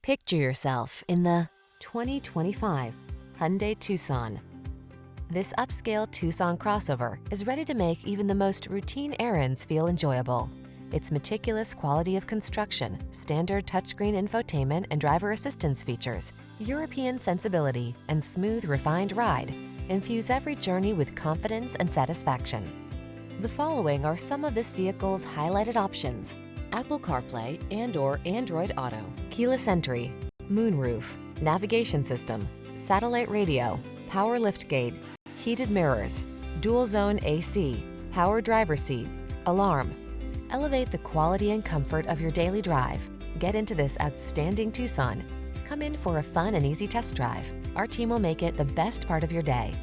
Picture yourself in the 2025 Hyundai Tucson. This upscale Tucson crossover is ready to make even the most routine errands feel enjoyable. Its meticulous quality of construction, standard touchscreen infotainment and driver assistance features, European sensibility, and smooth, refined ride infuse every journey with confidence and satisfaction. The following are some of this vehicle's highlighted options: Apple CarPlay and/or Android Auto, keyless entry, moonroof, navigation system, satellite radio, power liftgate, heated mirrors, dual zone AC, power driver seat, alarm. Elevate the quality and comfort of your daily drive. Get into this outstanding Tucson. Come in for a fun and easy test drive. Our team will make it the best part of your day.